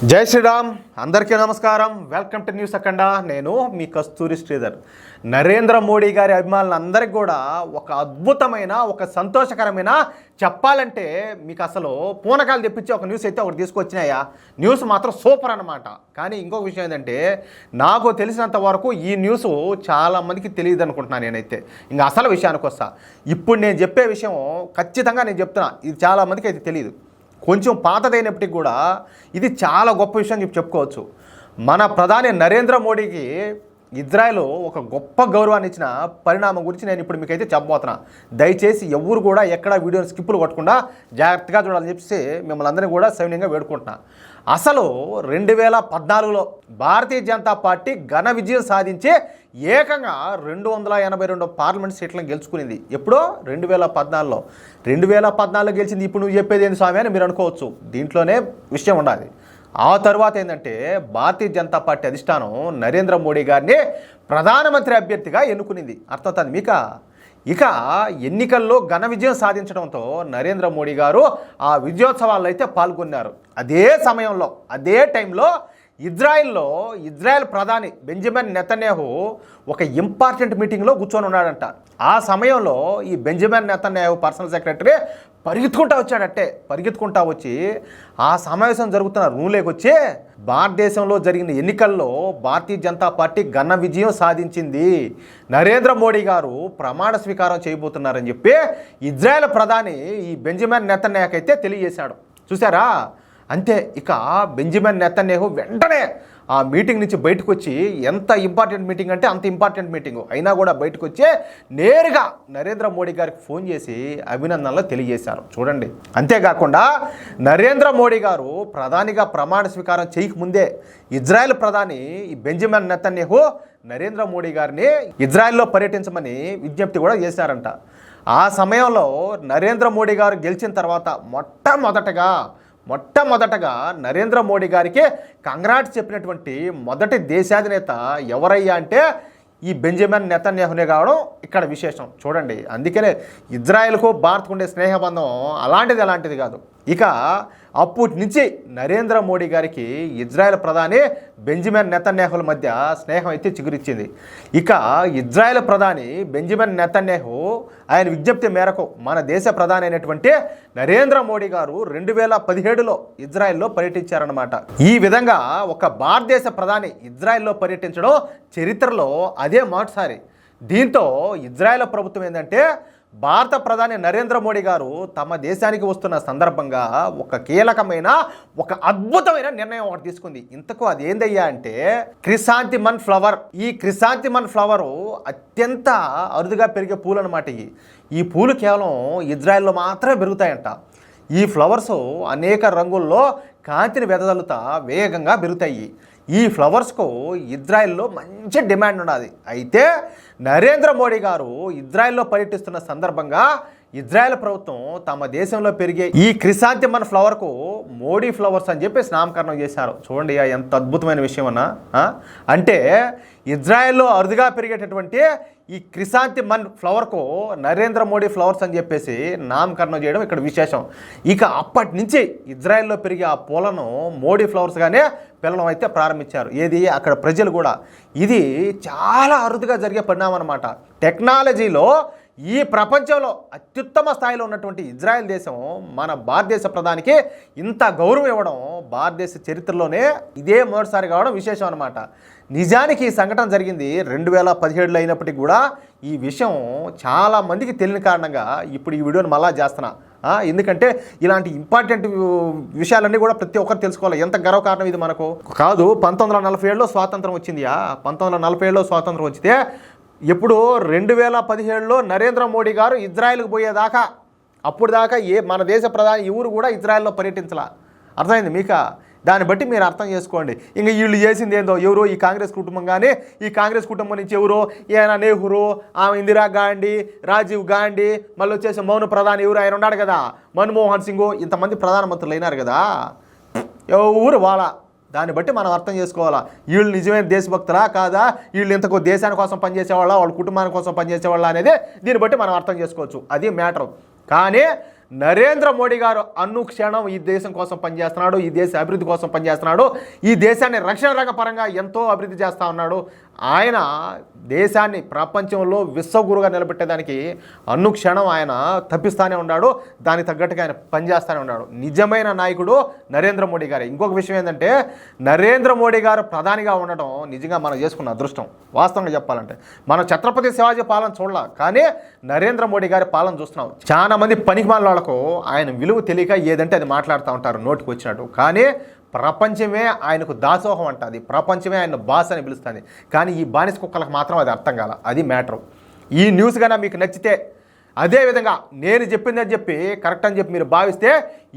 జై శ్రీరామ్, అందరికీ నమస్కారం. వెల్కమ్ టు న్యూస్ అఖండ. నేను మీ కస్తూరి శ్రీధర్. నరేంద్ర మోడీ గారి అభిమానులందరికీ కూడా ఒక అద్భుతమైన, ఒక సంతోషకరమైన, చెప్పాలంటే మీకు అసలు పూనకాలు తెప్పించి ఒక న్యూస్ అయితే ఒకటి తీసుకొచ్చినాయా. న్యూస్ మాత్రం సూపర్ అన్నమాట. కానీ ఇంకొక విషయం ఏంటంటే, నాకు తెలిసినంత వరకు ఈ న్యూస్ చాలామందికి తెలియదు అనుకుంటున్నాను నేనైతే. ఇంకా అసలు విషయానికి వస్తా. ఇప్పుడు నేను చెప్పే విషయం ఖచ్చితంగా నేను చెప్తున్నా, ఇది చాలామందికి అయితే తెలియదు. కొంచెం పాతదైనప్పటికీ కూడా ఇది చాలా గొప్ప విషయం చెప్పుకోవచ్చు. మన ప్రధాని నరేంద్ర మోడీకి ఇజ్రాయెల్ ఒక గొప్ప గౌరవాన్ని ఇచ్చిన పరిణామం గురించి నేను ఇప్పుడు మీకైతే చెప్పబోతున్నా. దయచేసి ఎవరు కూడా ఎక్కడ వీడియోని స్కిప్పులు కొట్టకుండా జాగ్రత్తగా చూడాలని చెప్పేసి మిమ్మల్ని అందరినీ కూడా సవినయంగా వేడుకుంటున్నా. అసలు 2014లో భారతీయ జనతా పార్టీ ఘన విజయం సాధించి ఏకంగా 282 పార్లమెంట్ సీట్లను గెలుచుకునింది. ఎప్పుడో 2014లో. 2014లో గెలిచింది. ఇప్పుడు నువ్వు చెప్పేది ఏంది స్వామి అని మీరు అనుకోవచ్చు. దీంట్లోనే విషయం ఉండాలి. ఆ తర్వాత ఏంటంటే, భారతీయ జనతా పార్టీ అధిష్టానం నరేంద్ర మోడీ గారిని ప్రధానమంత్రి అభ్యర్థిగా ఎన్నుకునింది. అర్థమవుతుంది మీక. ఇక ఎన్నికల్లో ఘన విజయం సాధించడంతో నరేంద్ర మోడీ గారు ఆ విజయోత్సవాల్లో అయితే పాల్గొన్నారు. అదే సమయంలో, అదే టైంలో ఇజ్రాయెల్ ప్రధాని బెంజమిన్ నెతన్యాహు ఒక ఇంపార్టెంట్ మీటింగ్లో కూర్చొని ఉన్నాడంట. ఆ సమయంలో ఈ బెంజమిన్ నెతన్యాహు పర్సనల్ సెక్రటరీ పరిగెత్తుకుంటా వచ్చి ఆ సమావేశం జరుగుతున్న రూమ్లోకి వచ్చి, భారతదేశంలో జరిగిన ఎన్నికల్లో భారతీయ జనతా పార్టీ ఘన విజయం సాధించింది, నరేంద్ర మోడీ గారు ప్రమాణ స్వీకారం చేయబోతున్నారని చెప్పి ఇజ్రాయెల్ ప్రధాని ఈ బెంజమిన్ నెతన్యాహుకి అయితే తెలియజేశాడు. చూసారా? అంతే. ఇక బెంజమిన్ నెతన్యాహు వెంటనే ఆ మీటింగ్ నుంచి బయటకు వచ్చి, ఎంత ఇంపార్టెంట్ మీటింగ్ అంటే అంత ఇంపార్టెంట్ మీటింగు అయినా కూడా బయటకు వచ్చి నేరుగా నరేంద్ర మోడీ గారికి ఫోన్ చేసి అభినందనలు తెలియజేశారు. చూడండి. అంతేకాకుండా నరేంద్ర మోడీ గారు ప్రధానిగా ప్రమాణ స్వీకారం చేయకముందే ఇజ్రాయెల్ ప్రధాని బెంజమిన్ నెతన్యాహు నరేంద్ర మోడీ గారిని ఇజ్రాయెల్లో పర్యటించమని విజ్ఞప్తి కూడా చేశారంట. ఆ సమయంలో నరేంద్ర మోడీ గారు గెలిచిన తర్వాత మొట్టమొదటగా నరేంద్ర మోడీ గారికి కంగ్రాట్స్ చెప్పినటువంటి మొదటి దేశాధినేత ఎవరయ్యా అంటే ఈ బెంజమిన్ నెతన్యాహునే కావడం ఇక్కడ విశేషం. చూడండి. అందుకనే ఇజ్రాయెల్కు భారత్కు ఉండే స్నేహబంధం అలాంటిది కాదు. ఇక అప్పటి నుంచి నరేంద్ర మోడీ గారికి ఇజ్రాయెల్ ప్రధాని బెంజమిన్ నెతన్యాహుల మధ్య స్నేహం అయితే చిగురిచ్చింది. ఇక ఇజ్రాయెల్ ప్రధాని బెంజమిన్ నెతన్యాహు ఆయన విజ్ఞప్తి మేరకు మన దేశ ప్రధాని అయినటువంటి నరేంద్ర మోడీ గారు 2017లో ఇజ్రాయెల్లో పర్యటించారన్నమాట. ఈ విధంగా ఒక భారతదేశ ప్రధాని ఇజ్రాయెల్లో పర్యటించడం చరిత్రలో అదే మొదటిసారి. దీంతో ఇజ్రాయెల్ ప్రభుత్వం ఏంటంటే, భారత ప్రధాని నరేంద్ర మోడీ గారు తమ దేశానికి వస్తున్న సందర్భంగా ఒక కీలకమైన, ఒక అద్భుతమైన నిర్ణయం ఒకటి తీసుకుంది. ఇంతకు అది ఏందయ్యా అంటే క్రిసాంతిమన్ ఫ్లవర్. ఈ క్రిసాంతిమన్ ఫ్లవరు అత్యంత అరుదుగా పెరిగే పూలు అనమాట. ఈ పూలు కేవలం ఇజ్రాయెల్లో మాత్రమే పెరుగుతాయంట. ఈ ఫ్లవర్స్ అనేక రంగుల్లో కాంతిని వెదజల్లుతా వేగంగా పెరుగుతాయి. ఈ ఫ్లవర్స్కు ఇజ్రాయెల్లో మంచి డిమాండ్ ఉన్నది. అయితే నరేంద్ర మోడీ గారు ఇజ్రాయెల్లో పర్యటిస్తున్న సందర్భంగా ఇజ్రాయెల్ ప్రభుత్వం తమ దేశంలో పెరిగే ఈ క్రిసాంతిమన్ ఫ్లవర్కు మోడీ ఫ్లవర్స్ అని చెప్పేసి నామకరణం చేశారు. చూడండి ఎంత అద్భుతమైన విషయం అన్నా. అంటే ఇజ్రాయెల్లో అరుదుగా పెరిగేటటువంటి ఈ క్రిసాంతిమన్ ఫ్లవర్కు నరేంద్ర మోడీ ఫ్లవర్స్ అని చెప్పేసి నామకరణం చేయడం ఇక్కడ విశేషం. ఇక అప్పటి నుంచి ఇజ్రాయెల్లో పెరిగే ఆ పూలను మోడీ ఫ్లవర్స్గానే పిల్లలు అయితే ప్రారంభించారు. ఏది అక్కడ ప్రజలు కూడా. ఇది చాలా అరుదుగా జరిగే పరిణామం అన్నమాట. టెక్నాలజీలో ఈ ప్రపంచంలో అత్యుత్తమ స్థాయిలో ఉన్నటువంటి ఇజ్రాయెల్ దేశం మన భారతదేశ ప్రధానికి ఇంత గౌరవం ఇవ్వడం భారతదేశ చరిత్రలోనే ఇదే మొదటిసారి కావడం విశేషం అనమాట. నిజానికి ఈ సంఘటన జరిగింది 2017లో అయినప్పటికీ కూడా ఈ విషయం చాలా మందికి తెలియని కారణంగా ఇప్పుడు ఈ వీడియోని మళ్ళా చేస్తున్నా. ఎందుకంటే ఇలాంటి ఇంపార్టెంట్ విషయాలన్నీ కూడా ప్రతి ఒక్కరు తెలుసుకోవాలి. ఎంత గర్వకారణం ఇది మనకు కాదు. 1947లో స్వాతంత్రం వచ్చింది. 1947లో స్వాతంత్రం వచ్చితే ఎప్పుడు 2017లో నరేంద్ర మోడీ గారు ఇజ్రాయెల్కి పోయేదాకా, అప్పుడు దాకా మన దేశ ప్రధాని ఎవరు కూడా ఇజ్రాయెల్లో పర్యటించాల. అర్థమైంది మీక? దాన్ని బట్టి మీరు అర్థం చేసుకోండి. ఇంకా వీళ్ళు చేసింది ఏందో, ఎవరో ఈ కాంగ్రెస్ కుటుంబం, కానీ ఈ కాంగ్రెస్ కుటుంబం నుంచి ఎవరో ఈయన నెహ్రూ, ఆమె ఇందిరా గాంధీ, రాజీవ్ గాంధీ, మళ్ళీ వచ్చేసి మౌన ప్రధాని ఎవరు ఆయన ఉన్నాడు కదా, మన్మోహన్ సింగ్, ఇంతమంది ప్రధానమంత్రులు అయినారు కదా. ఎవరు వాళ్ళ దాన్ని బట్టి మనం అర్థం చేసుకోవాలా. వీళ్ళు నిజమైన దేశభక్తులా కాదా, వీళ్ళు ఇంతకు దేశాని కోసం పనిచేసేవాళ్ళ, వాళ్ళ కుటుంబాని కోసం పనిచేసేవాళ్ళ అనేది దీన్ని బట్టి మనం అర్థం చేసుకోవచ్చు. అది మ్యాటర్. కానీ నరేంద్ర మోడీ గారు అనుక్షణం ఈ దేశం కోసం పనిచేస్తున్నాడు, ఈ దేశ అభివృద్ధి కోసం పనిచేస్తున్నాడు, ఈ దేశాన్ని రక్షణ రంగ పరంగా ఎంతో అభివృద్ధి చేస్తూ ఉన్నాడు. ఆయన దేశాన్ని ప్రపంచంలో విశ్వగురుగా నిలబెట్టేదానికి అనుక్షణం ఆయన తప్పిస్తూనే ఉన్నాడు. దానికి తగ్గట్టుగా ఆయన పనిచేస్తూనే ఉన్నాడు. నిజమైన నాయకుడు నరేంద్ర మోడీ గారే. ఇంకొక విషయం ఏంటంటే నరేంద్ర మోడీ గారు ప్రధానిగా ఉండటం నిజంగా మనం చేసుకున్న అదృష్టం. వాస్తవంగా చెప్పాలంటే మనం ఛత్రపతి శివాజీ పాలన చూడాల, కానీ నరేంద్ర మోడీ గారి పాలన చూస్తున్నాం. చాలా మంది పనికిమాలిన వాళ్ళకు ఆయన విలువ తెలియక ఏదంటే అది మాట్లాడుతూ ఉంటారు నోటికి వచ్చినట్టు. కానీ ప్రపంచమే ఆయనకు దాసోహం అంటుంది, ప్రపంచమే ఆయన బాస్ అని పిలుస్తుంది. కానీ ఈ బానిస కుక్కలకు మాత్రం అది అర్థం కాల. అది మ్యాటరు. ఈ న్యూస్ కన్నా మీకు నచ్చితే, అదేవిధంగా నేను చెప్పింది అని చెప్పి కరెక్ట్ అని చెప్పి మీరు భావిస్తే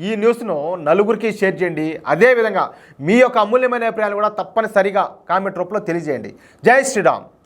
ఈ న్యూస్ను నలుగురికి షేర్ చేయండి. అదేవిధంగా మీ యొక్క అమూల్యమైన అభిప్రాయాలు కూడా తప్పనిసరిగా కామెంట్ రూపంలో తెలియజేయండి. జై శ్రీరామ్.